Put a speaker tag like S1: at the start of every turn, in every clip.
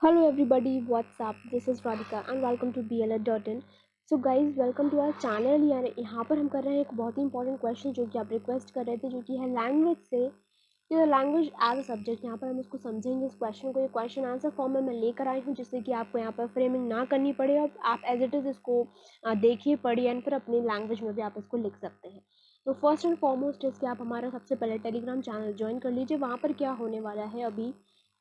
S1: Hello everybody, what's up? This is Radhika and welcome to BLA.in. So guys, welcome to our channल। यार यहाँ पर हम कर रहे हैं एक बहुत ही इंपॉर्टेंट क्वेश्चन जो कि आप रिक्वेस्ट कर रहे थे, जो कि है लैंग्वेज से लैंग्वेज एज अ सब्जेक्ट। यहाँ पर हम उसको समझेंगे इस क्वेश्चन को। ये क्वेश्चन आंसर फॉर्म में मैं लेकर आई हूँ, जिससे कि आपको यहाँ पर फ्रेमिंग ना करनी पड़े और आप एज इट इज़ इसको देखिए, पढ़िए एंड फिर अपनी लैंग्वेज में भी आप इसको लिख सकते हैं। तो फर्स्ट एंड फॉरमोस्ट इसके आप हमारा सबसे पहले टेलीग्राम चैनल ज्वाइन कर लीजिए। वहाँ पर क्या होने वाला है अभी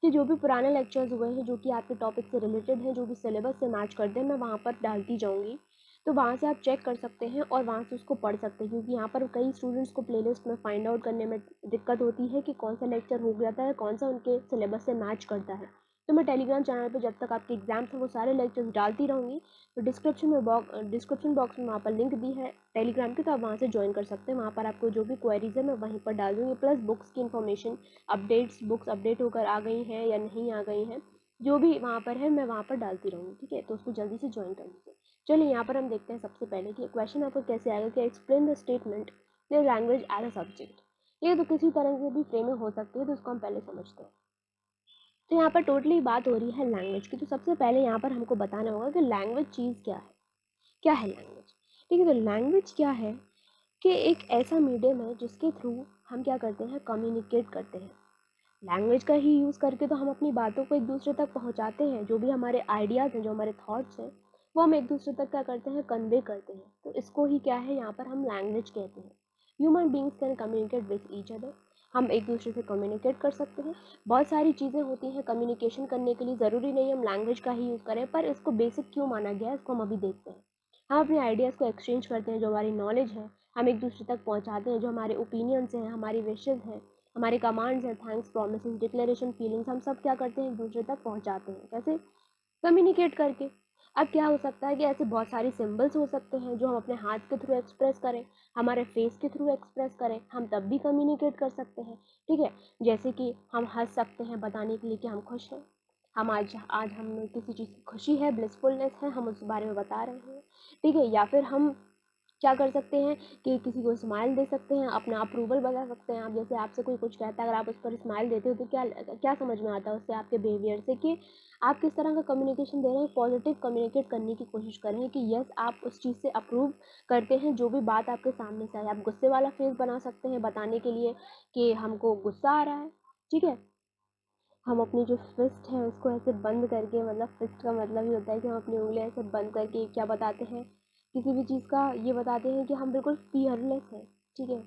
S1: कि जो भी पुराने लेक्चर्स हुए हैं जो कि आपके टॉपिक से रिलेटेड हैं, जो भी सिलेबस से मैच करते हैं, मैं वहाँ पर डालती जाऊँगी। तो वहाँ से आप चेक कर सकते हैं और वहाँ से उसको पढ़ सकते हैं, क्योंकि यहाँ पर कई स्टूडेंट्स को प्लेलिस्ट में फाइंड आउट करने में दिक्कत होती है कि कौन सा लेक्चर हो जाता है, कौन सा उनके सिलेबस से मैच करता है। तो मैं टेलीग्राम चैनल पर जब तक आपके एग्जाम्स हैं वो सारे लेक्चर्स डालती रहूँगी। तो डिस्क्रिप्शन बॉक्स में वहाँ पर लिंक दी है टेलीग्राम की, तो आप वहाँ से ज्वाइन कर सकते हैं। वहाँ पर आपको जो भी क्वेरीज है मैं वहीं पर डाल दूँगी, प्लस बुक्स की इन्फॉर्मेशन, अपडेट्स, बुक्स अपडेट होकर आ गई हैं या नहीं आ गई हैं, जो भी वहाँ पर है मैं वहाँ पर डालती रहूँगी। ठीक है, तो उसको जल्दी से ज्वाइन कर लीजिए। चलिए यहाँ पर हम देखते हैं सबसे पहले कि क्वेश्चन आपको कैसे आएगा कि explain the statement the language as a subject. ये तो किसी तरह से भी फ्रेमिंग हो सकती है, तो उसको हम पहले समझते हैं। तो यहाँ पर टोटली बात हो रही है लैंग्वेज की। तो सबसे पहले यहाँ पर हमको बताना होगा कि लैंग्वेज चीज़ क्या है। क्या है लैंग्वेज? ठीक है, तो लैंग्वेज क्या है कि एक ऐसा मीडियम है जिसके थ्रू हम क्या करते हैं, कम्युनिकेट करते हैं। लैंग्वेज का ही यूज़ करके तो हम अपनी बातों को एक दूसरे तक पहुंचाते हैं। जो भी हमारे आइडियाज़ हैं, जो हमारे थॉट्स हैं, वो हम एक दूसरे तक क्या करते हैं, कन्वे करते हैं। तो इसको ही क्या है, यहाँ पर हम लैंग्वेज कहते हैं। Human beings can communicate with each other. हम एक दूसरे से कम्युनिकेट कर सकते हैं। बहुत सारी चीज़ें होती हैं कम्युनिकेशन करने के लिए, ज़रूरी नहीं हम लैंग्वेज का ही यूज़ करें, पर इसको बेसिक क्यों माना गया है इसको हम अभी देखते हैं। हम अपने आइडियाज़ को एक्सचेंज करते हैं, जो हमारी नॉलेज है हम एक दूसरे तक पहुँचाते हैं। जो हमारे ओपिनियंस हैं, हमारी विशेज़ हैं, हमारे कमांड्स हैं, थैंक्स, प्रॉमिसेस, डिक्लेरेशन, फीलिंग्स, हम सब क्या करते हैं, एक दूसरे तक पहुंचाते हैं। कैसे? कम्युनिकेट करके। अब क्या हो सकता है कि ऐसे बहुत सारी सिंबल्स हो सकते हैं जो हम अपने हाथ के थ्रू एक्सप्रेस करें, हमारे फेस के थ्रू एक्सप्रेस करें, हम तब भी कम्युनिकेट कर सकते हैं। ठीक है, जैसे कि हम हंस सकते हैं बताने के लिए कि हम खुश हैं। हम आज आज हमें किसी चीज़ की खुशी है, ब्लिसफुलनेस है, हम उस बारे में बता रहे हैं। ठीक है, या फिर हम क्या कर सकते हैं कि किसी को स्माइल दे सकते हैं, अपना अप्रूवल बता सकते हैं। आप जैसे आपसे कोई कुछ कहता है, अगर आप उस पर स्माइल देते हो तो क्या क्या समझ में आता है उससे, आपके बिहेवियर से, कि आप किस तरह का कम्युनिकेशन दे रहे हैं। पॉजिटिव कम्युनिकेट करने की कोशिश कर रहे हैं कि यस आप उस चीज़ से अप्रूव करते हैं जो भी बात आपके सामने से आए। आप गुस्से वाला फेस बना सकते हैं बताने के लिए कि हमको गुस्सा आ रहा है। ठीक है, हम अपनी जो फिस्ट है उसको ऐसे बंद करके, मतलब फिस्ट का मतलब ही होता है कि हम अपनी उंगलियां ऐसे बंद करके क्या बताते हैं, किसी भी चीज़ का ये बताते हैं कि हम बिल्कुल फियरलेस हैं। ठीक है,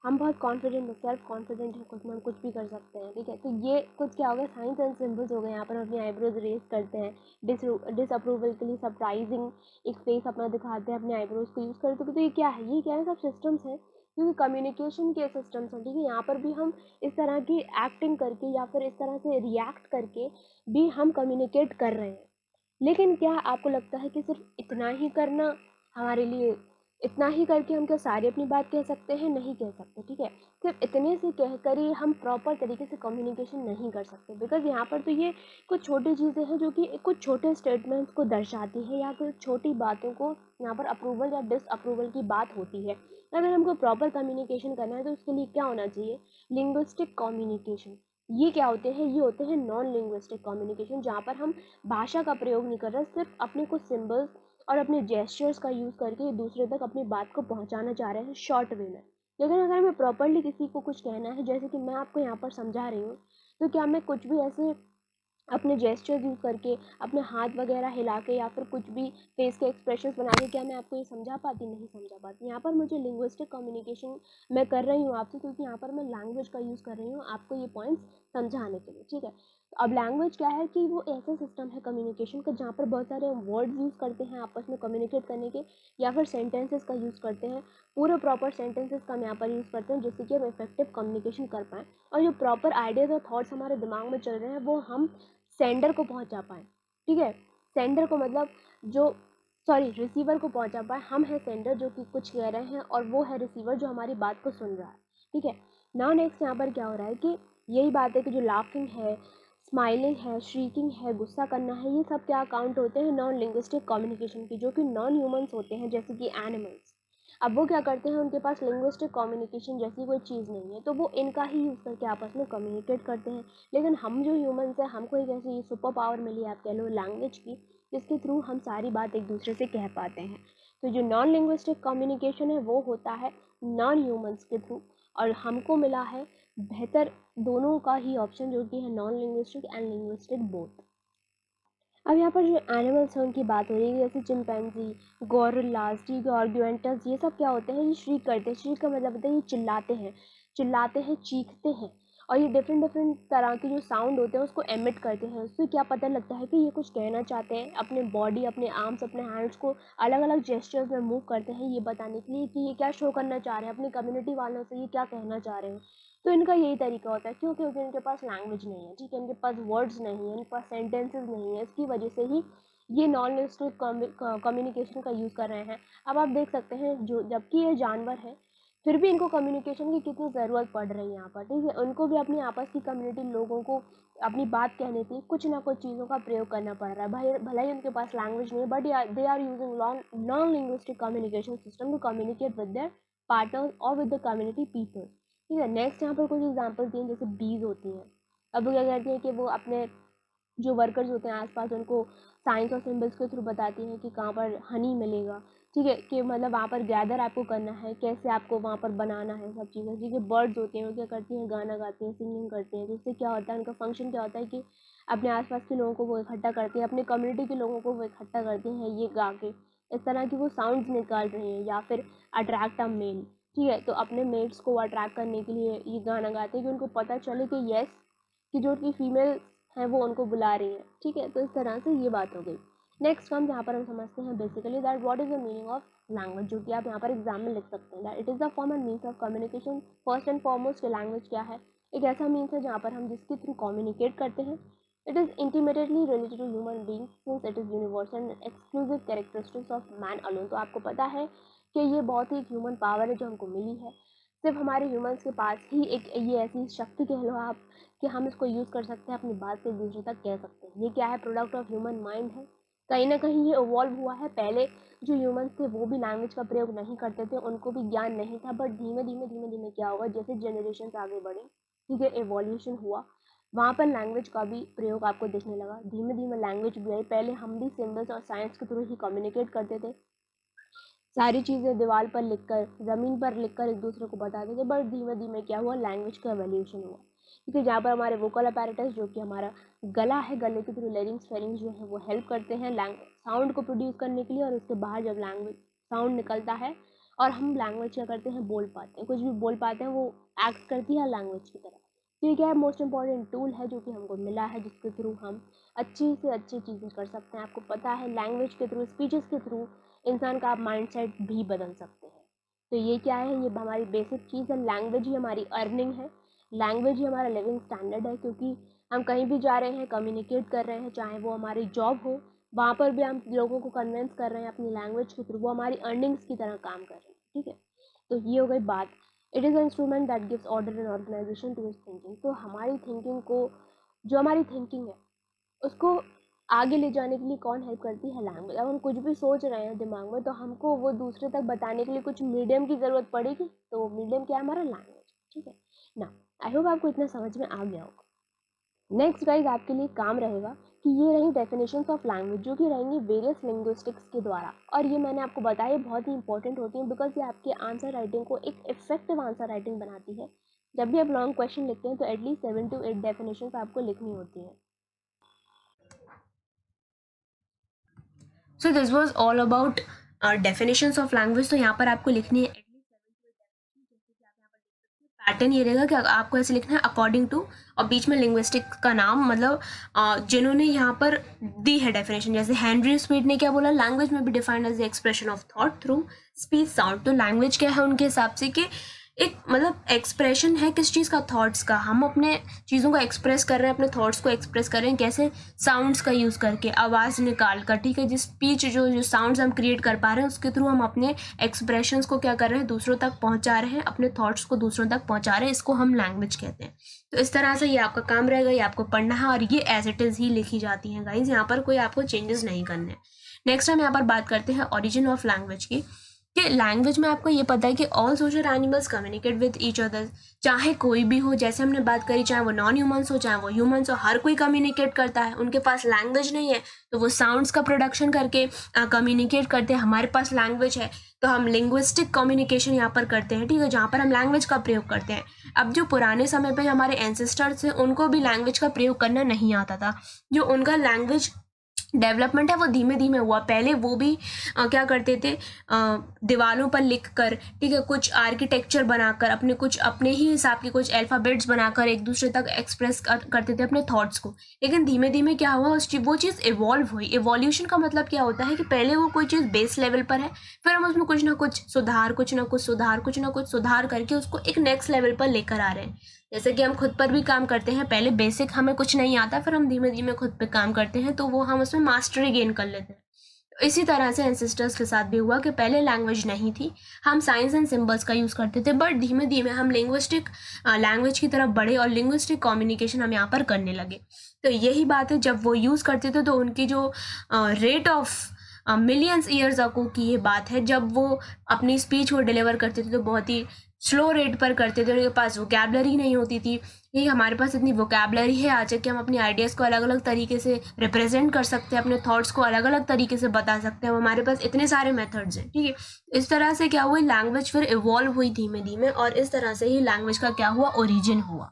S1: हम बहुत कॉन्फिडेंट हैं, सेल्फ कॉन्फिडेंट है, खुद में हम कुछ भी कर सकते हैं। ठीक है, तो ये कुछ क्या हो गया, साइंस एंड सिंबल्स हो गए। यहाँ पर हम अपनी आईब्रोज रेज करते हैं, डिसअप्रूवल के लिए सरप्राइजिंग एक फेस अपना दिखाते हैं, अपने आईब्रोज को यूज़ करते हैं। तो ये क्या है, सब सिस्टम्स हैं, क्योंकि कम्युनिकेशन के सिस्टम्स हैं। ठीक है, यहाँ पर भी हम इस तरह की एक्टिंग करके या फिर इस तरह से रिएक्ट करके भी हम कम्युनिकेट कर रहे हैं। लेकिन क्या आपको लगता है कि सिर्फ इतना ही करना हमारे लिए, इतना ही करके हम क्या सारी अपनी बात कह सकते हैं? नहीं कह सकते। ठीक है, सिर्फ इतने से कहकर ही हम प्रॉपर तरीके से कम्युनिकेशन नहीं कर सकते, बिकॉज यहाँ पर तो ये कुछ छोटी चीज़ें हैं जो कि कुछ छोटे स्टेटमेंट्स को दर्शाती है, या कुछ छोटी बातों को यहाँ पर अप्रूवल या डिसअप्रूवल की बात होती है। अगर हमको प्रॉपर कम्युनिकेशन करना है तो उसके लिए क्या होना चाहिए, लिंग्विस्टिक कम्युनिकेशन। ये क्या होते हैं, ये होते हैं नॉन लिंग्विस्टिक कम्युनिकेशन, जहाँ पर हम भाषा का प्रयोग नहीं कर रहे, सिर्फ अपने कुछ सिंबल्स और अपने जेस्चर्स का यूज़ करके दूसरे तक अपनी बात को पहुँचाना चाह रहे हैं शॉर्ट वे में। लेकिन अगर हमें प्रॉपरली किसी को कुछ कहना है, जैसे कि मैं आपको यहाँ पर समझा रही हूँ, तो क्या मैं कुछ भी ऐसे अपने जेस्चर्स यूज़ करके, अपने हाथ वगैरह हिला के या फिर कुछ भी फेस के एक्सप्रेशंस बना के क्या मैं आपको ये समझा पाती? नहीं समझा पाती। यहाँ पर मुझे लिंग्विस्टिक कम्युनिकेशन मैं कर रही हूँ आपसे, क्योंकि यहाँ पर मैं लैंग्वेज का यूज़ कर रही हूँ आपको ये पॉइंट्स समझाने के लिए। ठीक है, अब लैंग्वेज क्या है कि वो ऐसा सिस्टम है कम्युनिकेशन का जहाँ पर बहुत सारे वर्ड्स यूज़ करते हैं आपस में कम्युनिकेट करने के, या फिर सेंटेंसेस का यूज़ करते हैं। पूरे प्रॉपर सेंटेंसेस का हम यहाँ पर यूज़ करते हैं जिससे कि हम इफेक्टिव कम्युनिकेशन कर पाएँ, और जो प्रॉपर आइडियाज़ और थॉट्स हमारे दिमाग में चल रहे हैं वो हम सेंडर को पहुंचा पाए। ठीक है, सेंडर को मतलब जो, सॉरी, रिसीवर को पहुंचा पाए। हम है सेंडर जो कि कुछ कह रहे हैं, और वो है रिसीवर जो हमारी बात को सुन रहा है। ठीक है, नाउ नेक्स्ट यहाँ पर क्या हो रहा है कि यही बात है कि जो लाफिंग है, स्माइलिंग है, श्रीकिंग है, गुस्सा करना है, ये सब क्या अकाउंट होते हैं नॉन लिंग्विस्टिक कम्युनिकेशन की, जो कि नॉन ह्यूमंस होते हैं, जैसे कि एनिमल्स। अब वो क्या करते हैं, उनके पास लिंग्विस्टिक कम्युनिकेशन जैसी कोई चीज़ नहीं है, तो वो इनका ही यूज़ करके आपस में कम्युनिकेट करते हैं। लेकिन हम जो ह्यूमंस हैं, हमको एक ऐसी सुपर पावर मिली है, आप कह लो लैंग्वेज की, जिसके थ्रू हम सारी बात एक दूसरे से कह पाते हैं। तो जो नॉन लिंग्विस्टिक कम्युनिकेशन है वो होता है नॉन ह्यूमंस के थ्रू, और हमको मिला है बेहतर दोनों का ही ऑप्शन, जो कि है non linguistic and linguistic both. अब यहाँ पर जो एनिमल्स हैं उनकी बात हो रही है, जैसे चिंपैंजी, गोरिल्लाज, ठीक है, ऑर्गुएंटस, ये सब क्या होते हैं, ये श्रीक करते हैं। श्रीक का मतलब होता है ये चिल्लाते हैं, चीखते हैं, और ये डिफरेंट डिफरेंट तरह के जो साउंड होते हैं उसको एमिट करते हैं। उससे क्या पता लगता है कि ये कुछ कहना चाहते हैं। अपने बॉडी, अपने आर्म्स, अपने हैंड्स को अलग अलग जेस्चर्स में मूव करते हैं, ये बताने के लिए कि ये क्या शो करना चाह रहे हैं, अपनी कम्युनिटी वालों से ये क्या कहना चाह रहे हैं। तो इनका यही तरीका होता है, क्यों? क्योंकि इनके पास लैंग्वेज नहीं है, ठीक है, इनके पास वर्ड्स नहीं है, इनके पास सेंटेंसेस नहीं है, इसकी वजह से ही ये नॉन लिंग्विस्टिक कम्युनिकेशन का यूज़ कर रहे हैं। अब आप देख सकते हैं, जो जबकि ये जानवर है, फिर भी इनको कम्युनिकेशन की कितनी ज़रूरत पड़ रही है यहाँ पर, ठीक है। उनको भी अपनी आपस की कम्युनिटी लोगों को अपनी बात कहने की कुछ ना कुछ चीज़ों का प्रयोग करना पड़ रहा है। भाई भले ही उनके पास लैंग्वेज नहीं है, but they are using non linguistic communication system to communicate with their partners और विद द कम्युनिटी पीपल, ठीक है। नेक्स्ट यहाँ पर कुछ एग्जांपल दिए, जैसे बीज होती हैं। अब वो क्या करती हैं कि वो अपने जो वर्कर्स होते हैं आसपास, उनको साइंस और सिंबल्स के थ्रू बताती हैं कि कहाँ पर हनी मिलेगा, ठीक है, कि मतलब वहाँ पर गैदर आपको करना है, कैसे आपको वहाँ पर बनाना है, सब चीज़ें, ठीक है। बर्ड्स होती हैं, वो क्या करती हैं, गाना गाती हैं, सिंगिंग करती हैं। तो इससे क्या होता है, उनका फंक्शन क्या होता है कि अपने आसपास के लोगों को वो इकट्ठा करती हैं, अपने कम्युनिटी के लोगों को वो इकट्ठा करती हैं ये गा के। इस तरह की वो साउंड्स निकाल रही हैं, या फिर अट्रैक्ट अ मेल, ठीक है। तो अपने मेट्स को अट्रैक्ट करने के लिए ये गाना गाते हैं कि उनको पता चले कि येस, कि जो उनकी फीमेल है वो उनको बुला रही है, ठीक है। तो इस तरह से ये बात हो गई। नेक्स्ट हम यहाँ पर हम समझते हैं basically that what is the meaning of language, जो कि आप यहाँ पर एग्जाम में लिख सकते हैं। That it is the form and means of communication. First and foremost language क्या है, एक ऐसा मीन्स है जहाँ पर हम जिसके थ्रू कम्युनिकेट करते हैं। It is intimately related to human being since it is universal and exclusive characteristics of man alone. तो आपको पता है कि ये बहुत ही ह्यूमन पावर है जो हमको मिली है, सिर्फ हमारे ह्यूमंस के पास ही एक ये ऐसी शक्ति कह लो आप, कि हम इसको यूज़ कर सकते हैं, अपनी बात से एक दूसरे तक कह सकते हैं। ये क्या है, प्रोडक्ट ऑफ ह्यूमन माइंड है। कहीं ना कहीं ये इवॉल्व हुआ है। पहले जो ह्यूमंस थे वो भी लैंग्वेज का प्रयोग नहीं करते थे, उनको भी ज्ञान नहीं था, बट धीमे धीमे क्या होगा, जैसे जनरेशन आगे बढ़ी, ठीक है, एवोल्यूशन हुआ, वहाँ पर लैंग्वेज का भी प्रयोग आपको दिखने लगा। धीमे धीमे लैंग्वेज भी आई। पहले हम भी सिम्बल्स और साइंस के थ्रू ही कम्युनिकेट करते थे, सारी चीज़ें दीवार पर लिखकर, ज़मीन पर लिखकर एक दूसरे को बताते थे, बट धीमे धीमे क्या हुआ, लैंग्वेज का एवोल्यूशन हुआ, क्योंकि जहाँ पर हमारे वोकल अपैरेटस, जो कि हमारा गला है, गले के थ्रू लेरिंग्स फेरिंग्स जो है वो हेल्प करते हैं साउंड को प्रोड्यूस करने के लिए, और उसके बाहर जब लैंग्वेज साउंड निकलता है और हम लैंग्वेज क्या करते हैं, बोल पाते हैं, कुछ भी बोल पाते हैं, वो एक्ट करती है लैंग्वेज की तरह। तो ये क्या है, मोस्ट इंपॉर्टेंट टूल है जो कि हमको मिला है, जिसके थ्रू हम अच्छी से अच्छी चीज़ें कर सकते हैं। आपको पता है लैंग्वेज के थ्रू, स्पीचेस के थ्रू इंसान का आप माइंडसेट भी बदल सकते हैं। तो ये क्या है, ये हमारी बेसिक चीज़ है। लैंग्वेज ही हमारी अर्निंग है, लैंग्वेज ही हमारा लिविंग स्टैंडर्ड है, क्योंकि हम कहीं भी जा रहे हैं, कम्युनिकेट कर रहे हैं, चाहे वो हमारी जॉब हो, वहाँ पर भी हम लोगों को कन्विंस कर रहे हैं अपनी लैंग्वेज के थ्रू, वो हमारी अर्निंग्स की तरह काम कर रहे हैं, ठीक है। तो ये हो गई बात। It is a instrument that gives order and organization to his thinking. तो हमारी थिंकिंग को, जो हमारी थिंकिंग है उसको आगे ले जाने के लिए कौन हेल्प करती है, लैंग्वेज। अब हम कुछ भी सोच रहे हैं दिमाग में, तो हमको वो दूसरे तक बताने के लिए कुछ मीडियम की ज़रूरत पड़ेगी, तो वो मीडियम क्या है, हमारा लैंग्वेज, ठीक है ना। आई होप आपको इतना समझ में आ गया होगा। नेक्स्ट गाइज आपके लिए काम रहेगा कि ये रही डेफिनेशंस ऑफ लैंग्वेज, जो कि रहेंगी वेरियस लिंग्विस्टिक्स के द्वारा, और ये मैंने आपको बताया बहुत ही इंपॉर्टेंट होती है, बिकॉज ये आपके आंसर राइटिंग को एक इफेक्टिव आंसर राइटिंग बनाती है। जब भी आप लॉन्ग क्वेश्चन लिखते हैं तो एटलीस्ट 7 to 8 डेफिनेशंस आपको लिखनी होती है। So this was all about definitions of language. तो यहाँ पर आपको लिखनी है पैटर्न, ये रहेगा कि आपको ऐसे लिखना है अकॉर्डिंग टू, और बीच में लिंग्विस्टिक का नाम, मतलब जिन्होंने यहाँ पर दी है डेफिनेशन। जैसे हेनरी स्वीट ने क्या बोला, लैंग्वेज में भी defined as the expression of thought through speech sound. तो लैंग्वेज क्या है उनके हिसाब से कि एक मतलब एक्सप्रेशन है किस चीज़ का, थॉट्स का। हम अपने चीज़ों को एक्सप्रेस कर रहे हैं, अपने थॉट्स को एक्सप्रेस कर रहे हैं, कैसे, साउंड्स का यूज़ करके, आवाज़ निकाल कर, ठीक है। जिस स्पीच जो साउंड्स हम क्रिएट कर पा रहे हैं उसके थ्रू हम अपने एक्सप्रेशंस को क्या कर रहे हैं, दूसरों तक पहुंचा रहे हैं, अपने थॉट्स को दूसरों तक पहुंचा रहे हैं, इसको हम लैंग्वेज कहते हैं। तो इस तरह से ये आपका काम रहेगा, ये आपको पढ़ना है, और ये एज इट इज़ ही लिखी जाती हैं गाइज, यहाँ पर कोई आपको चेंजेस नहीं करने। नेक्स्ट हम यहाँ पर बात करते हैं ओरिजिन ऑफ लैंग्वेज की। कि लैंग्वेज में आपको ये पता है कि all social animals communicate with each other, चाहे कोई भी हो, जैसे हमने बात करी, चाहे वो नॉन ह्यूमंस हो चाहे वो ह्यूमंस हो, हर कोई कम्युनिकेट करता है। उनके पास लैंग्वेज नहीं है तो वो साउंड्स का प्रोडक्शन करके कम्युनिकेट करते हैं। हमारे पास लैंग्वेज है तो हम लिंग्विस्टिक कम्युनिकेशन यहाँ पर करते हैं, ठीक है, जहाँ पर हम लैंग्वेज का प्रयोग करते हैं। अब जो पुराने समय पे हमारे एंसेस्टर्स हैं उनको भी लैंग्वेज का प्रयोग करना नहीं आता था। जो उनका लैंग्वेज डेवलपमेंट है वो धीमे धीमे हुआ। पहले वो भी क्या करते थे, दीवारों पर लिख कर, ठीक है, कुछ आर्किटेक्चर बनाकर, अपने ही हिसाब के कुछ अल्फ़ाबेट्स बनाकर एक दूसरे तक एक्सप्रेस करते थे अपने थॉट्स को। लेकिन धीमे धीमे क्या हुआ, वो चीज़ इवॉल्व हुई। इवोल्यूशन का मतलब क्या होता है कि पहले वो कोई चीज़ बेस लेवल पर है, फिर हम उसमें कुछ ना कुछ सुधार करके उसको एक नेक्स्ट लेवल पर लेकर आ रहे हैं। जैसे कि हम खुद पर भी काम करते हैं, पहले बेसिक हमें कुछ नहीं आता, फिर हम धीमे धीमे खुद पे काम करते हैं तो वो हम उसमें मास्टरी गेन कर लेते हैं। तो इसी तरह से एंसेस्टर्स के साथ भी हुआ कि पहले लैंग्वेज नहीं थी, हम साइंस एंड सिंबल्स का यूज़ करते थे, बट धीमे धीमे हम लिंग्विस्टिक लैंग्वेज की तरफ बढ़े और लिंग्विस्टिक कम्युनिकेशन हम यहाँ पर करने लगे। तो यही बात है, जब वो यूज़ करते थे तो उनकी जो rate of millions years ago की ये बात है, जब वो अपनी स्पीच वो डिलीवर करते थे तो बहुत ही स्लो रेट पर करते थे, उनके पास वोकैबलरी नहीं होती थी। ये हमारे पास इतनी वोकैबलरी है आज कि हम अपनी आइडियाज़ को अलग अलग तरीके से रिप्रेजेंट कर सकते हैं, अपने थॉट्स को अलग अलग तरीके से बता सकते हैं, हमारे पास इतने सारे मेथड्स हैं, ठीक है। इस तरह से क्या हुआ, लैंग्वेज फिर इवॉल्व हुई धीमे धीमे और इस तरह से ही लैंग्वेज का क्या हुआ, ओरिजिन हुआ।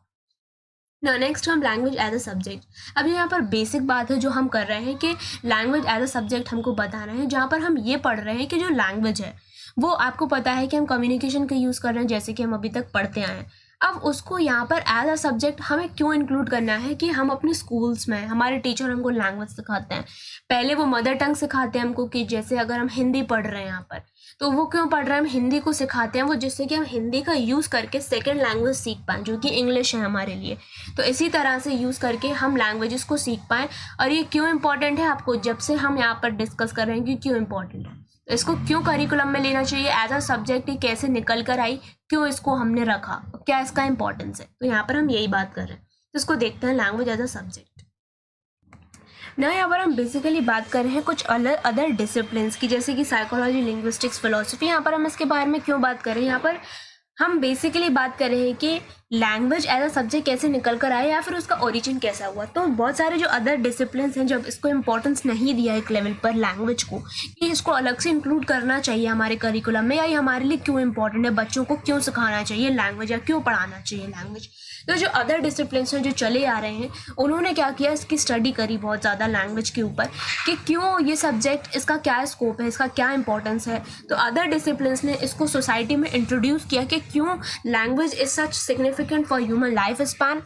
S1: ना नेक्स्ट हम लैंग्वेज एज अ सब्जेक्ट। अब यहाँ पर बेसिक बात है जो हम कर रहे हैं कि लैंग्वेज एज अ सब्जेक्ट हमको बताना है, जहाँ पर हम ये पढ़ रहे हैं कि जो लैंग्वेज है वो आपको पता है कि हम कम्युनिकेशन का यूज़ कर रहे हैं, जैसे कि हम अभी तक पढ़ते आए हैं। अब उसको यहाँ पर एज अ सब्जेक्ट हमें क्यों इंक्लूड करना है कि हम अपने स्कूल्स में, हमारे टीचर हमको लैंग्वेज सिखाते हैं। पहले वो मदर टंग सिखाते हैं हमको, कि जैसे अगर हम हिंदी पढ़ रहे हैं यहाँ पर, तो वो क्यों पढ़ रहे हैं, हम हिंदी को सिखाते हैं वो, जिससे कि हम हिंदी का यूज़ करके सेकेंड लैंग्वेज सीख पाएँ, जो कि इंग्लिश है हमारे लिए। तो इसी तरह से यूज़ करके हम लैंग्वेजेस को सीख पाएँ। और ये क्यों इंपॉर्टेंट है, आपको जब से हम यहाँ पर डिस्कस कर रहे हैं कि क्यों इंपॉर्टेंट है, तो इसको क्यों करिकुलम में लेना चाहिए एज अ सब्जेक्ट, ये कैसे निकल कर आई, क्यों इसको हमने रखा, क्या इसका इंपॉर्टेंस है, तो यहाँ पर हम यही बात कर रहे हैं। तो इसको देखते हैं, लैंग्वेज एज अ सब्जेक्ट। ना यहाँ पर हम बेसिकली बात कर रहे हैं कुछ अदर डिसिप्लिन्स की, जैसे कि साइकोलॉजी, लिंग्विस्टिक्स, फिलोसफी। यहाँ पर हम इसके बारे में क्यों बात कर रहे हैं, यहाँ पर हम बेसिकली बात कर रहे हैं कि लैंग्वेज एज अ सब्जेक्ट कैसे निकल कर आया या फिर उसका ओरिजिन कैसा हुआ। तो बहुत सारे जो अदर डिसिप्लिन्स हैं, जब इसको इंपॉर्टेंस नहीं दिया एक लेवल पर लैंग्वेज को, कि इसको अलग से इंक्लूड करना चाहिए हमारे करिकुलम में, या ये हमारे लिए क्यों इंपॉर्टेंट है, बच्चों को क्यों सिखाना चाहिए लैंग्वेज या क्यों पढ़ाना चाहिए लैंग्वेज। तो जो अदर डिसिप्लिन्स हैं जो चले आ रहे हैं, उन्होंने क्या किया, इसकी स्टडी करी बहुत ज़्यादा लैंग्वेज के ऊपर कि क्यों ये सब्जेक्ट, इसका क्या स्कोप है, इसका क्या इंपॉर्टेंस है। तो अदर डिसिप्लिन्स ने इसको सोसाइटी में इंट्रोड्यूस किया कि क्यों language is such significant for human life span,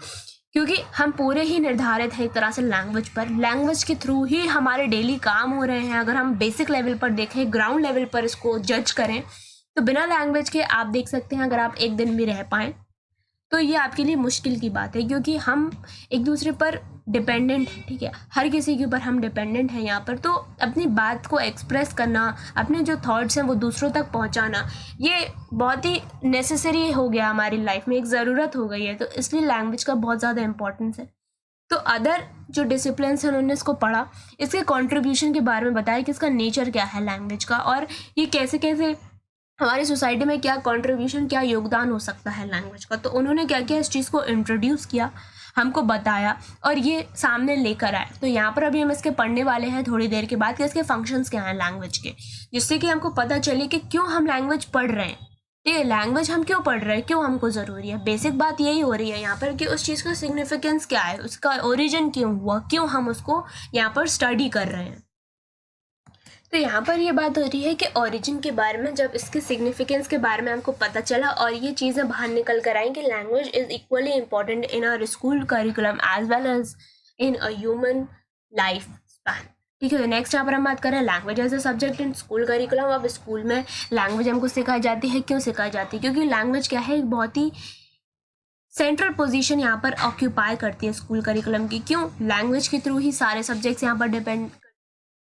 S1: क्योंकि हम पूरे ही निर्धारित हैं एक तरह से लैंग्वेज पर। लैंग्वेज के थ्रू ही हमारे डेली काम हो रहे हैं। अगर हम बेसिक लेवल पर देखें, ग्राउंड लेवल पर इसको जज करें, तो बिना लैंग्वेज के आप देख सकते हैं अगर आप एक दिन भी रह पाएँ तो ये आपके लिए मुश्किल की बात है, क्योंकि हम एक दूसरे पर डिपेंडेंट हैं, ठीक है, हर किसी के ऊपर हम डिपेंडेंट हैं यहाँ पर। तो अपनी बात को एक्सप्रेस करना, अपने जो थॉट्स हैं वो दूसरों तक पहुँचाना, ये बहुत ही नेसेसरी हो गया हमारी लाइफ में, एक ज़रूरत हो गई है। तो इसलिए लैंग्वेज का बहुत ज़्यादा इंपॉर्टेंस है। तो अदर जो डिसिप्लिन्स हैं उन्होंने इसको पढ़ा, इसके कॉन्ट्रीब्यूशन के बारे में बताया कि इसका नेचर क्या है लैंग्वेज का, और ये कैसे कैसे हमारी सोसाइटी में क्या कंट्रीब्यूशन, क्या योगदान हो सकता है लैंग्वेज का। तो उन्होंने क्या किया, इस चीज़ को इंट्रोड्यूस किया, हमको बताया और ये सामने लेकर आए। तो यहाँ पर अभी हम इसके पढ़ने वाले हैं थोड़ी देर के बाद कि इसके फंक्शंस क्या हैं लैंग्वेज के, जिससे कि हमको पता चले कि क्यों हम लैंग्वेज पढ़ रहे हैं, ये लैंग्वेज हम क्यों पढ़ रहे हैं, क्यों हमको ज़रूरी है। बेसिक बात यही हो रही है यहाँ पर कि उस चीज़ का सिग्निफिकेंस क्या है, उसका ओरिजिन क्यों हुआ, क्यों हम उसको यहाँ पर स्टडी कर रहे हैं। तो यहाँ पर ये बात हो रही है कि ओरिजिन के बारे में, जब इसके सिग्निफिकेंस के बारे में हमको पता चला और ये चीज़ें बाहर निकल कर आई कि language is equally important in our school curriculum as well as in a human life span. ठीक है, तो नेक्स्ट यहाँ पर हम बात कर रहे हैं language as a subject in school curriculum. अब स्कूल में लैंग्वेज हमको सिखाई जाती है, क्यों सिखाई जाती है, क्योंकि लैंग्वेज क्या है, एक बहुत ही सेंट्रल पोजीशन यहाँ पर ऑक्यूपाई करती है स्कूल करिकुलम की। क्यों, लैंग्वेज के थ्रू ही सारे सब्जेक्ट्स यहाँ पर डिपेंड,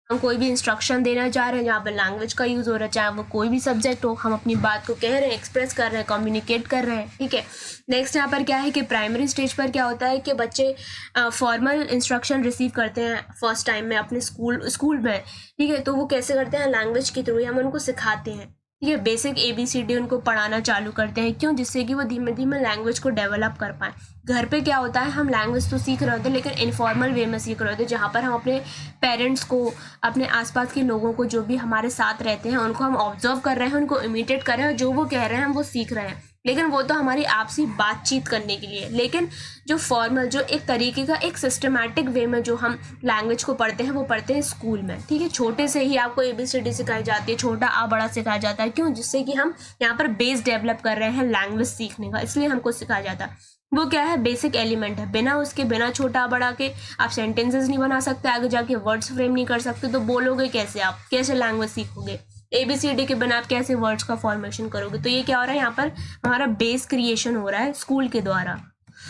S1: हम कोई भी इंस्ट्रक्शन देना चाह रहे हैं जहाँ पर लैंग्वेज का यूज़ हो रहा है, चाहे वो कोई भी सब्जेक्ट हो, हम अपनी बात को कह रहे हैं, एक्सप्रेस कर रहे हैं, कम्युनिकेट कर रहे हैं। ठीक है, नेक्स्ट यहाँ पर क्या है कि प्राइमरी स्टेज पर क्या होता है कि बच्चे फॉर्मल इंस्ट्रक्शन रिसीव करते हैं फर्स्ट टाइम में अपने स्कूल में। ठीक है, तो वो कैसे करते हैं, लैंग्वेज के थ्रू ही हम उनको सिखाते हैं। ये बेसिक ABCD उनको पढ़ाना चालू करते हैं। क्यों? जिससे कि वो धीमे धीमे लैंग्वेज को डेवलप कर पाएँ। घर पे क्या होता है, हम लैंग्वेज तो सीख रहे होते हैं लेकिन इनफॉर्मल वे में सीख रहे होते हैं, जहाँ पर हम अपने पेरेंट्स को, अपने आसपास के लोगों को, जो भी हमारे साथ रहते हैं उनको हम ऑब्जर्व कर रहे हैं, उनको इमिटेट कर रहे हैं और जो वो कह रहे हैं हम वो सीख रहे हैं। लेकिन वो तो हमारी आपसी बातचीत करने के लिए। लेकिन जो फॉर्मल, जो एक तरीके का एक सिस्टमैटिक वे में जो हम लैंग्वेज को पढ़ते हैं वो पढ़ते हैं स्कूल में। ठीक है, छोटे से ही आपको ABCD सिखाई जाती है, छोटा आ बड़ा सिखाया जाता है। क्यों? जिससे कि हम यहाँ पर बेस डेवलप कर रहे हैं लैंग्वेज सीखने का, इसलिए हमको सिखाया जाता है। वो क्या है? बेसिक एलिमेंट है। बिना उसके, बिना छोटा बड़ा के आप सेंटेंसेस नहीं बना सकते, आगे जाके वर्ड्स फ्रेम नहीं कर सकते, तो बोलोगे कैसे? आप कैसे लैंग्वेज सीखोगे? ABCD के बिना आप कैसे वर्ड्स का फॉर्मेशन करोगे? तो ये क्या हो रहा है, यहाँ पर हमारा बेस क्रिएशन हो रहा है स्कूल के द्वारा।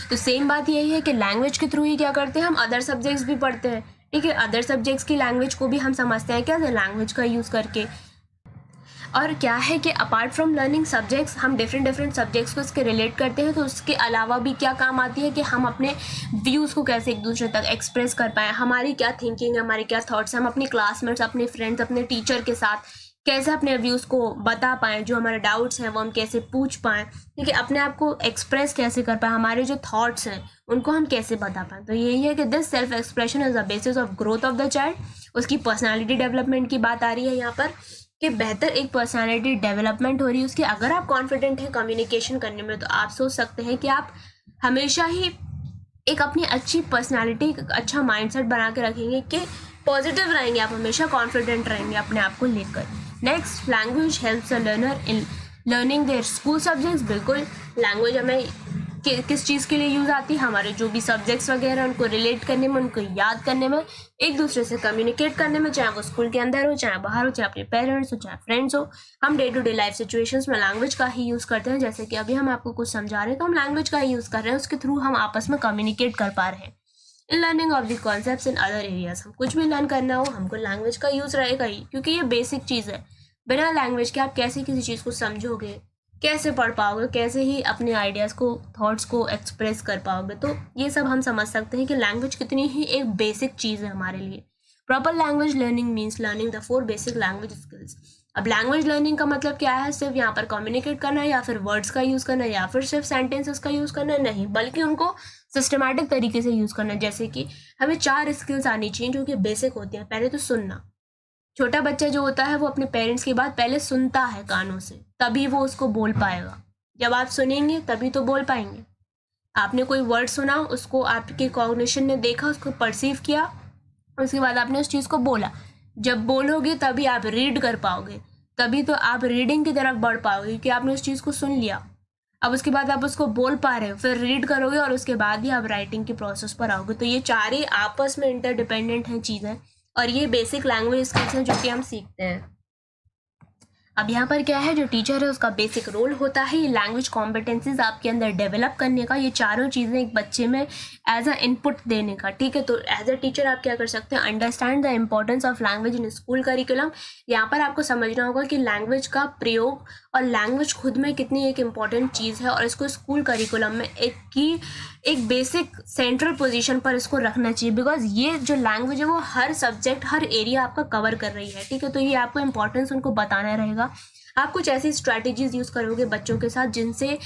S1: तो सेम बात यही है कि लैंग्वेज के थ्रू ही क्या करते हैं, हम अदर सब्जेक्ट्स भी पढ़ते हैं। ठीक है, अदर सब्जेक्ट्स की लैंग्वेज को भी हम समझते हैं कैसे, लैंग्वेज का यूज़ करके। और क्या है कि अपार्ट फ्रॉम लर्निंग सब्जेक्ट्स, हम डिफरेंट सब्जेक्ट्स को इसके रिलेट करते हैं, तो उसके अलावा भी क्या काम आती है कि हम अपने व्यूज़ को कैसे एक दूसरे तक एक्सप्रेस कर पाएँ, हमारी क्या थिंकिंग है, हमारे क्या थॉट्स हैं, हम अपने क्लासमेट्स, अपने फ्रेंड्स, अपने टीचर के साथ कैसे अपने व्यूज़ को बता पाएँ, जो हमारे डाउट्स हैं वो हम कैसे पूछ पाएँ। ठीक है, अपने आप को एक्सप्रेस कैसे कर पाएँ, हमारे जो थॉट्स हैं उनको हम कैसे बता पाएँ। तो यही है कि this self expression is the basis of growth of the child. उसकी पर्सनैलिटी डेवलपमेंट की बात आ रही है यहाँ पर कि बेहतर एक पर्सनालिटी डेवलपमेंट हो रही है उसकी। अगर आप कॉन्फिडेंट हैं कम्युनिकेशन करने में, तो आप सोच सकते हैं कि आप हमेशा ही एक अपनी अच्छी पर्सनालिटी, अच्छा माइंडसेट बना के रखेंगे कि पॉजिटिव रहेंगे, आप हमेशा कॉन्फिडेंट रहेंगे अपने आप को लेकर। Next, language helps a learner in learning their school subjects. बिल्कुल, लैंग्वेज हमें किस चीज़ के लिए यूज़ आती है, हमारे जो भी सब्जेक्ट्स वगैरह उनको रिलेट करने में, उनको याद करने में, एक दूसरे से कम्युनिकेट करने में, चाहे वो स्कूल के अंदर हो, चाहे बाहर हो, चाहे अपने पेरेंट्स हो, चाहे फ्रेंड्स हो। हम day to day life situations में लैंग्वेज का ही यूज़ करते हैं। जैसे कि अभी हम आपको कुछ समझा रहे हैं तो हम लैंग्वेज का ही यूज़ कर रहे हैं, उसके थ्रू हम आपस में कम्युनिकेट कर पा रहे हैं। In learning of the concepts in other areas, हम कुछ भी लर्न करना हो हमको लैंग्वेज का यूज़ रहेगा ही, क्योंकि ये बेसिक चीज़ है। बिना लैंग्वेज के आप कैसे किसी चीज़ को समझोगे, कैसे पढ़ पाओगे, कैसे ही अपने आइडियाज़ को, थॉट्स को एक्सप्रेस कर पाओगे। तो ये सब हम समझ सकते हैं कि लैंग्वेज कितनी ही एक बेसिक चीज़ है हमारे लिए। Proper language learning means learning the 4 basic language skills. अब लैंग्वेज लर्निंग का मतलब क्या है? सिर्फ यहाँ पर कम्युनिकेट करना, या फिर वर्ड्स का यूज़ करना, या फिर सिर्फ सेंटेंसेस का यूज़ करना, नहीं, बल्कि उनको सिस्टमैटिक तरीके से यूज़ करना। जैसे कि हमें 4 स्किल्स आनी चाहिए जो कि बेसिक होती हैं। पहले तो सुनना। छोटा बच्चा जो होता है वो अपने पेरेंट्स की बात पहले सुनता है कानों से, तभी वो उसको बोल पाएगा। जब आप सुनेंगे तभी तो बोल पाएंगे। आपने कोई वर्ड सुना, उसको आपके कॉग्निशन ने देखा, उसको परसीव किया, उसके बाद आपने उस चीज़ को बोला। जब बोलोगे तभी आप रीड कर पाओगे, तभी तो आप रीडिंग की तरफ बढ़ पाओगे कि आपने उस चीज़ को सुन लिया। अब उसके बाद आप उसको बोल पा रहे हो, फिर रीड करोगे और उसके बाद ही आप राइटिंग की प्रोसेस पर आओगे। तो ये 4 ही आपस में इंटरडिपेंडेंट हैं चीज़ें, और ये बेसिक लैंग्वेज स्किल्स हैं जो कि हम सीखते हैं। अब यहाँ पर क्या है, जो टीचर है उसका बेसिक रोल होता है ये लैंग्वेज कॉम्पिटेंसीज आपके अंदर डेवलप करने का। ये चारों चीज़ें एक बच्चे में एज अ इनपुट देने का। ठीक है, तो एज अ टीचर आप क्या कर सकते हैं, understand the importance of language in school curriculum. यहाँ पर आपको समझना होगा कि लैंग्वेज का प्रयोग और लैंग्वेज खुद में कितनी एक इम्पॉर्टेंट चीज़ है, और इसको स्कूल करिकुलम में एक बेसिक सेंट्रल पोजीशन पर इसको रखना चाहिए। बिकॉज ये जो लैंग्वेज है वो हर सब्जेक्ट, हर एरिया आपका कवर कर रही है। ठीक है, तो ये आपको इंपॉर्टेंस उनको बताना रहेगा। आप कुछ ऐसी स्ट्रैटेजीज यूज़ करोगे बच्चों के साथ जिनसे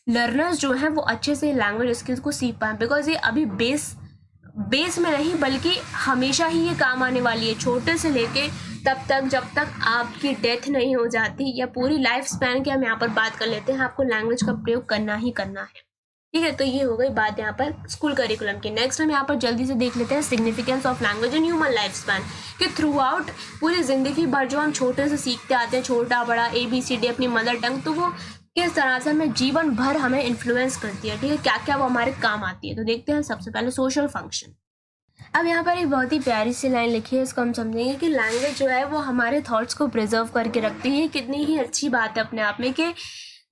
S1: लर्नर्स जो हैं वो अच्छे से लैंग्वेज स्किल्स को सीख पाएँ। बिकॉज ये अभी बेस में नहीं, बल्कि हमेशा ही ये काम आने वाली है, छोटे से लेके तब तक जब तक आपकी डेथ नहीं हो जाती, या पूरी लाइफ स्पैन की हम यहाँ पर बात कर लेते हैं, आपको लैंग्वेज का प्रयोग करना ही करना है। ठीक है, तो ये हो गई बात यहाँ पर स्कूल करिकुलम की। नेक्स्ट हम यहाँ पर जल्दी से देख लेते हैं significance of language in human life span, कि थ्रू आउट पूरी ज़िंदगी भर जो हम छोटे से सीखते आते हैं, छोटा बड़ा ABCD अपनी मदर टंग, तो वो किस तरह से हमें जीवन भर हमें इन्फ्लुएंस करती है। ठीक है, क्या क्या वो हमारे काम आती है। तो देखते हैं सबसे पहले सोशल फंक्शन। अब यहाँ पर एक बहुत ही प्यारी सी लाइन लिखी है, इसको हम समझेंगे कि लैंग्वेज जो है वो हमारे थॉट्स को प्रिजर्व करके रखती है। कितनी ही अच्छी बात है अपने आप में कि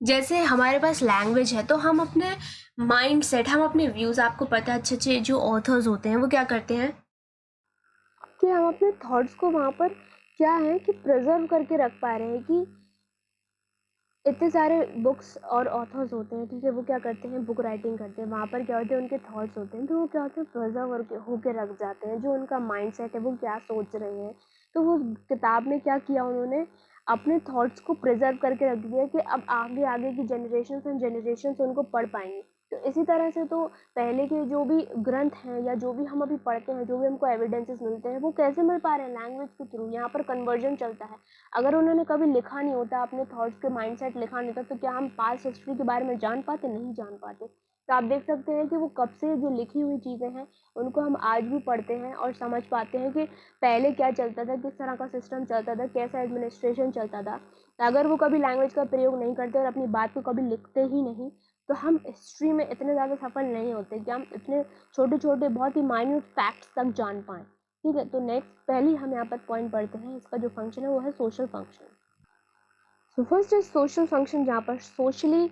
S1: जैसे हमारे पास लैंग्वेज है तो हम अपने माइंड सेट, हम अपने व्यूज़, आपको पता है अच्छे अच्छे जो ऑथर्स होते हैं वो क्या करते हैं कि हम अपने थॉट्स को वहाँ पर क्या है कि प्रिजर्व करके रख पा रहे हैं। कि इतने सारे बुक्स और ऑथर्स होते हैं, ठीक है, वो क्या करते हैं, बुक राइटिंग करते हैं, वहाँ पर क्या होते हैं, उनके थॉट्स होते हैं, तो वो क्या होते हैं, प्रिजर्व होके रख जाते हैं। जो उनका माइंड सेट है वो क्या सोच रहे हैं, तो वो किताब में क्या किया उन्होंने, अपने थॉट्स को प्रिजर्व करके रख दिया कि अब आगे आगे की जनरेशन एंड जनरेशन उनको पढ़ पाएंगे। तो इसी तरह से तो पहले के जो भी ग्रंथ हैं या जो भी हम अभी पढ़ते हैं, जो भी हमको एविडेंसेस मिलते हैं, वो कैसे मिल पा रहे हैं? लैंग्वेज के थ्रू। यहाँ पर कन्वर्जन चलता है। अगर उन्होंने कभी लिखा नहीं होता, अपने थॉट्स के माइंडसेट लिखा नहीं होता, तो क्या हम पास्ट हिस्ट्री के बारे में जान पाते? नहीं जान पाते। तो आप देख सकते हैं कि वो कब से जो लिखी हुई चीज़ें हैं उनको हम आज भी पढ़ते हैं और समझ पाते हैं कि पहले क्या चलता था, किस तरह का सिस्टम चलता था, कैसा एडमिनिस्ट्रेशन चलता था। अगर वो कभी लैंग्वेज का प्रयोग नहीं करते और अपनी बात को कभी लिखते ही नहीं, तो हम हिस्ट्री में इतने ज़्यादा सफल नहीं होते कि हम इतने छोटे छोटे बहुत ही माइन्यूट फैक्ट्स तक जान पाएँ। ठीक है, तो नेक्स्ट पहली हम यहाँ पर पॉइंट पढ़ते हैं। इसका जो फंक्शन है वो है social function. So first is social function, जहाँ पर सोशली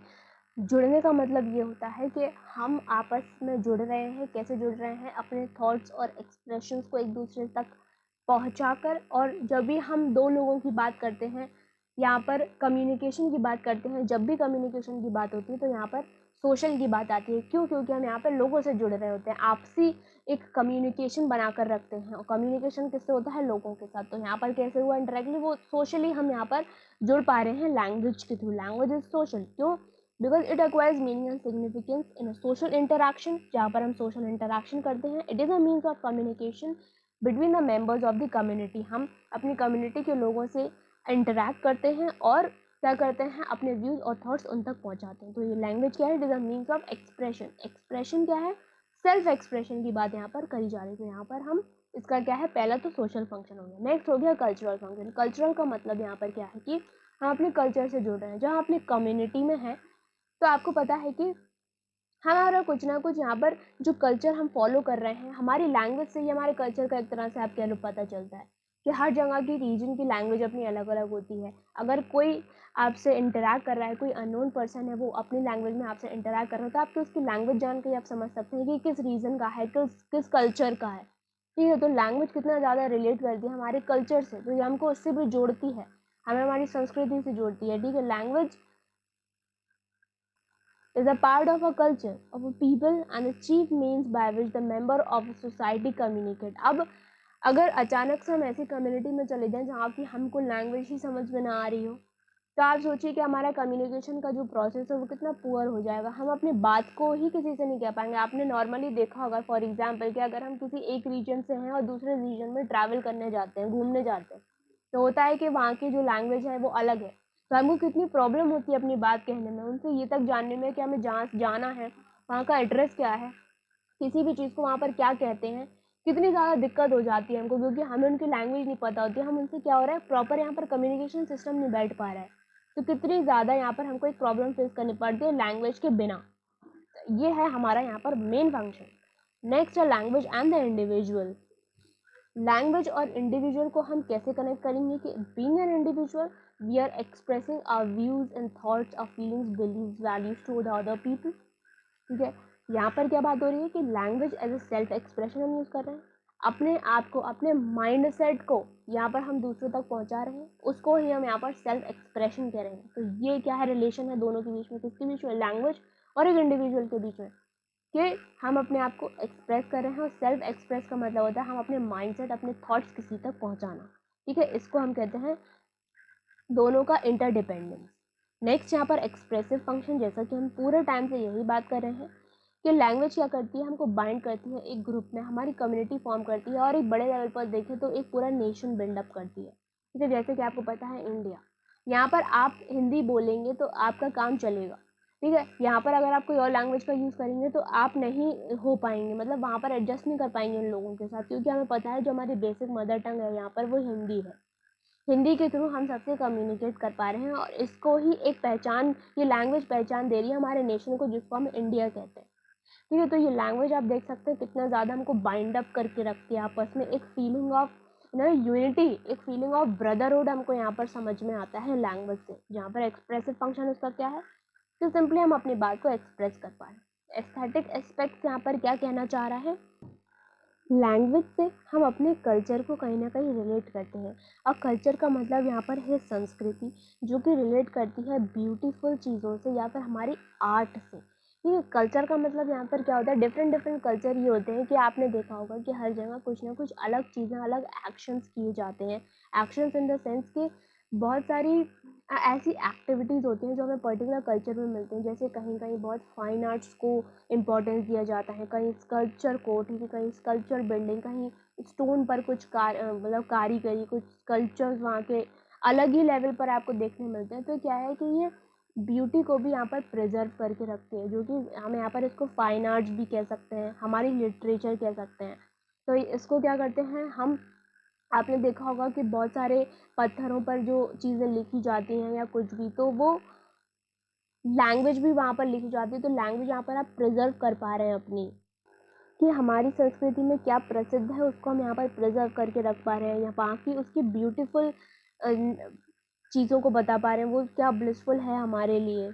S1: जुड़ने का मतलब ये होता है कि हम आपस में जुड़ रहे हैं। कैसे जुड़ रहे हैं? अपने थॉट्स और एक्सप्रेशंस को एक दूसरे तक पहुंचाकर। और जब भी हम दो लोगों की बात करते हैं, यहाँ पर कम्युनिकेशन की बात करते हैं, जब भी कम्युनिकेशन की बात होती है तो यहाँ पर सोशल की बात आती है। क्यों? क्योंकि हम यहाँ पर लोगों से जुड़ रहे होते हैं, आपसी एक कम्युनिकेशन बनाकर रखते हैं। और कम्युनिकेशन किससे होता है? लोगों के साथ। तो यहाँ पर कैसे हुआ इंडायरेक्टली? वो सोशली हम यहाँ पर जुड़ पा रहे हैं लैंग्वेज के थ्रू। Language is social. क्यों? Because it acquires meaning and significance in a social interaction. जहाँ पर हम सोशल इंटरैक्शन करते हैं, it is a means of communication between the members of the community. हम अपनी कम्युनिटी के लोगों से इंटरैक्ट करते हैं और क्या करते हैं? अपने व्यूज और थॉट्स उन तक पहुंचाते हैं। तो ये लैंग्वेज क्या है? It is a means of expression. Expression क्या है? सेल्फ एक्सप्रेशन की बात यहाँ पर करी जा रही है। तो यहाँ पर हम इसका क्या है? पहला तो सोशल फंक्शन हो गया। नेक्स्ट हो गया कल्चरल फंक्शन। कल्चरल का मतलब यहाँ पर क्या है कि हम अपने कल्चर से जुड़ रहे हैं। जहाँ अपनी कम्युनिटी में है तो आपको पता है कि हमारा कुछ ना कुछ यहाँ पर जो कल्चर हम फॉलो कर रहे हैं, हमारी लैंग्वेज से ही हमारे कल्चर का एक तरह से आप कह लो पता चलता है कि हर जगह की रीजन की लैंग्वेज अपनी अलग अलग होती है। अगर कोई आपसे इंटरैक्ट कर रहा है, कोई अननोन पर्सन है, वो अपनी लैंग्वेज में आपसे इंटरैक्ट कर रहा है, तो आपको उसकी लैंग्वेज जान के आप समझ सकते हैं कि किस रीजन का है, किस कल्चर का है। ठीक है, तो लैंग्वेज कितना ज़्यादा रिलेट करती है हमारे कल्चर से, तो ये हमको उससे भी जोड़ती है, हमें हमारी संस्कृति से जोड़ती है। ठीक है, language is a part of a culture of a people and the chief means by which the member of a society communicate। अब अगर अचानक से हम ऐसी कम्युनिटी में चले जाएं जहाँ की हमको लैंग्वेज ही समझ में ना आ रही हो, तो आप सोचिए कि हमारा कम्युनिकेशन का जो प्रोसेस है वो कितना पुअर हो जाएगा। हम अपनी बात को ही किसी से नहीं कह पाएंगे। आपने नॉर्मली देखा होगा फॉर एग्जाम्पल कि अगर हम किसी एक रीजन से हैं और दूसरे रीजन में ट्रैवल करने जाते हैं, घूमने जाते हैं, तो होता है कि वहाँ की जो लैंग्वेज है वो अलग है। तो हमको कितनी प्रॉब्लम होती है अपनी बात कहने में, उनसे ये तक जानने में कि हमें जहाँ जाना है वहाँ का एड्रेस क्या है, किसी भी चीज़ को वहाँ पर क्या कहते हैं, कितनी ज़्यादा दिक्कत हो जाती है हमको, क्योंकि हमें उनकी लैंग्वेज नहीं पता होती। हम उनसे क्या हो रहा है, प्रॉपर यहाँ पर कम्युनिकेशन सिस्टम नहीं बैठ पा रहा है। तो कितनी ज़्यादा यहाँ पर हमको एक प्रॉब्लम फेस करनी पड़ती है लैंग्वेज के बिना। तो ये है हमारा यहाँ पर मेन फंक्शन। नेक्स्ट है language and the individual. Language और इंडिविजुअल को हम कैसे कनेक्ट करेंगे कि being an individual we are expressing our views and thoughts और feelings beliefs values to the other people. ठीक है, यहाँ पर क्या बात हो रही है कि language as a self expression हम यूज़ कर रहे हैं। अपने आप को, अपने माइंड सेट को यहाँ पर हम दूसरों तक पहुँचा रहे हैं, उसको ही हम यहाँ पर सेल्फ एक्सप्रेशन कह रहे हैं। तो ये क्या है, रिलेशन है दोनों के बीच में, किसके बीच में? लैंग्वेज और एक इंडिविजुअल के बीच में, कि हम अपने आप को एक्सप्रेस कर रहे हैं। और सेल्फ एक्सप्रेस का मतलब होता है हम अपने माइंडसेट, अपने थॉट्स किसी तक पहुंचाना। ठीक है, इसको हम कहते हैं दोनों का इंटरडिपेंडेंस। नेक्स्ट यहाँ पर एक्सप्रेसिव फंक्शन, जैसा कि हम पूरे टाइम से यही बात कर रहे हैं कि लैंग्वेज क्या करती है, हमको बाइंड करती है एक ग्रुप में, हमारी कम्युनिटी फॉर्म करती है, और एक बड़े लेवल पर देखें तो एक पूरा नेशन बिल्डअप करती है। ठीक है, जैसे कि आपको पता है इंडिया, यहाँ पर आप हिंदी बोलेंगे तो आपका काम चलेगा। ठीक है, यहाँ पर अगर आप कोई और लैंग्वेज का यूज़ करेंगे तो आप नहीं हो पाएंगे, मतलब वहाँ पर एडजस्ट नहीं कर पाएंगे उन लोगों के साथ, क्योंकि हमें पता है जो हमारी बेसिक मदर टंग है यहाँ पर वो हिंदी है। हिंदी के थ्रू हम सबसे कम्युनिकेट कर पा रहे हैं, और इसको ही एक पहचान, ये लैंग्वेज पहचान दे रही है हमारे नेशन को, जिसको हम इंडिया कहते हैं। ठीक है, तो ये लैंग्वेज आप देख सकते हैं कितना ज़्यादा हमको बाइंड अप करके रखती है आपस में, एक फीलिंग ऑफ यूनिटी, एक फीलिंग ऑफ ब्रदरहुड हमको यहाँ पर समझ में आता है लैंग्वेज से। जहाँ पर एक्सप्रेसिव फंक्शन उसका क्या है, तो सिंपली हम अपनी बात को एक्सप्रेस कर पाए। एस्थेटिक एस्पेक्ट यहाँ पर क्या कहना चाह रहा है, लैंग्वेज से हम अपने कल्चर को कहीं ना कहीं रिलेट करते हैं। और कल्चर का मतलब यहाँ पर है संस्कृति, जो कि रिलेट करती है ब्यूटीफुल चीज़ों से या फिर हमारी आर्ट से। ये कल्चर का मतलब यहाँ पर क्या होता है, डिफरेंट डिफरेंट कल्चर ये होते हैं कि आपने देखा होगा कि हर जगह कुछ ना कुछ अलग चीज़ें, अलग एक्शंस किए जाते हैं। एक्शंस इन द सेंस कि बहुत सारी ऐसी एक्टिविटीज़ होती हैं जो हमें पर्टिकुलर कल्चर में मिलती हैं। जैसे कहीं कहीं बहुत फाइन आर्ट्स को इम्पोर्टेंस दिया जाता है, कहीं स्कल्पचर को, ठीक है, कहीं स्कल्पचर बिल्डिंग, कहीं स्टोन पर कुछ मतलब कारीगरी, कुछ स्कल्पचर्स वहाँ के अलग ही लेवल पर आपको देखने मिलते हैं। तो क्या है कि ये ब्यूटी को भी यहाँ पर प्रिजर्व करके रखते हैं, जो कि हम यहाँ पर इसको फाइन आर्ट्स भी कह सकते हैं, हमारी लिटरेचर कह सकते हैं। तो इसको क्या करते हैं हम, आपने देखा होगा कि बहुत सारे पत्थरों पर जो चीज़ें लिखी जाती हैं या कुछ भी, तो वो लैंग्वेज भी वहाँ पर लिखी जाती है। तो लैंग्वेज यहाँ पर आप प्रिजर्व कर पा रहे हैं अपनी, कि हमारी संस्कृति में क्या प्रसिद्ध है उसको हम यहाँ पर प्रिजर्व करके रख पा रहे हैं, या वहाँ की उसकी ब्यूटीफुल चीज़ों को बता पा रहे हैं, वो क्या ब्लिसफुल है हमारे लिए।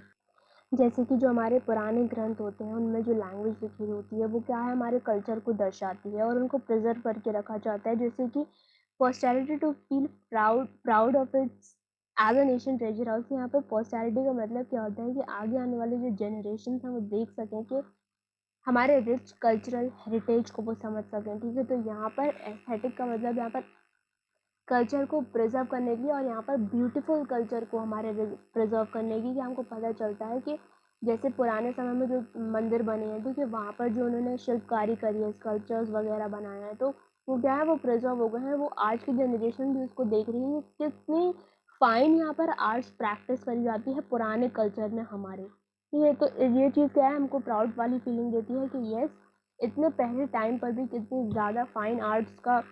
S1: जैसे कि जो हमारे पुराने ग्रंथ होते हैं उनमें जो लैंग्वेज लिखी होती है वो क्या है, हमारे कल्चर को दर्शाती है और उनको प्रिजर्व करके रखा जाता है, जैसे कि posterity to feel proud of its as a nation treasure house. यहाँ पर पोस्टैरिटी का मतलब क्या होता है कि आगे आने वाले जो जनरेशन हैं वो देख सकें कि हमारे रिच कल्चरल हेरिटेज को वो समझ सकें, ठीक है। तो यहाँ पर एस्थेटिक का मतलब यहाँ पर कल्चर को प्रिजर्व करने की, और यहाँ पर ब्यूटीफुल कल्चर को हमारे प्रिजर्व करने की, कि हमको पता चलता है कि जैसे पुराने समय में जो मंदिर बने हैं, ठीक है, वहाँ पर जो उन्होंने शिल्पकारी करी है, स्कल्पचर्स वगैरह बनाए हैं, तो वो क्या है, वो प्रिजर्व हो गए हैं। वो आज की जनरेशन भी उसको देख रही है, कितनी फाइन यहाँ पर आर्ट्स प्रैक्टिस करी जाती है पुराने कल्चर में हमारे। ये तो ये चीज़ क्या है, हमको प्राउड वाली फीलिंग देती है कि यस, इतने पहले टाइम पर भी कितनी ज़्यादा फाइन आर्ट्स का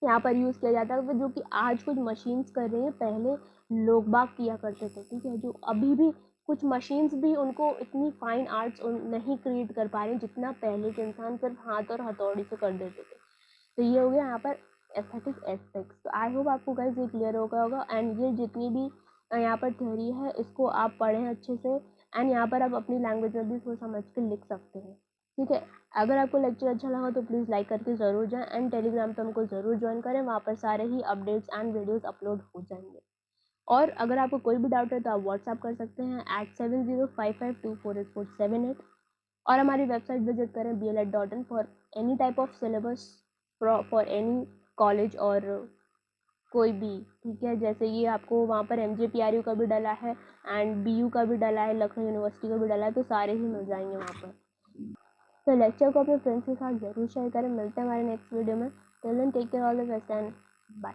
S1: यहाँ पर यूज़ किया जाता है, जो कि आज कुछ मशीन्स कर रही हैं, पहले लोग बाग किया करते थे, ठीक है। जो अभी भी कुछ मशीन्स भी उनको इतनी फाइन आर्ट्स नहीं क्रिएट कर पा रही जितना पहले के इंसान सिर्फ हाथ और हथौड़ी से कर देते थे। तो ये हो गया यहाँ पर एस्थेटिक एस्पेक्ट्स। तो आई होप आपको गाइस ये क्लियर होगा एंड ये जितनी भी यहाँ पर थ्योरी है इसको आप पढ़ें अच्छे से, एंड यहाँ पर आप अपनी लैंग्वेज में भी सोच समझ के लिख सकते हैं, ठीक है। अगर आपको लेक्चर अच्छा लगा तो प्लीज़ लाइक करके ज़रूर जाएं, एंड टेलीग्राम पे हमको ज़रूर ज्वाइन करें, वहाँ पर सारे ही अपडेट्स एंड वीडियोस अपलोड हो जाएंगे। और अगर आपको कोई भी डाउट है तो आप व्हाट्सअप कर सकते हैं @7055248478, और हमारी वेबसाइट विजिट करें bl@in for any type of syllabus for any college और कोई भी, ठीक है। जैसे ये आपको वहाँ पर MJPRU का भी डला है एंड BU का भी डला है, लखनऊ यूनिवर्सिटी का भी डला है, तो सारे ही मिल जाएंगे वहाँ पर। तो लेक्चर को अपने फ्रेंड्स के साथ ज़रूर शेयर करें। मिलते हैं हमारे नेक्स्ट वीडियो में। Till then take care, all the best and bye.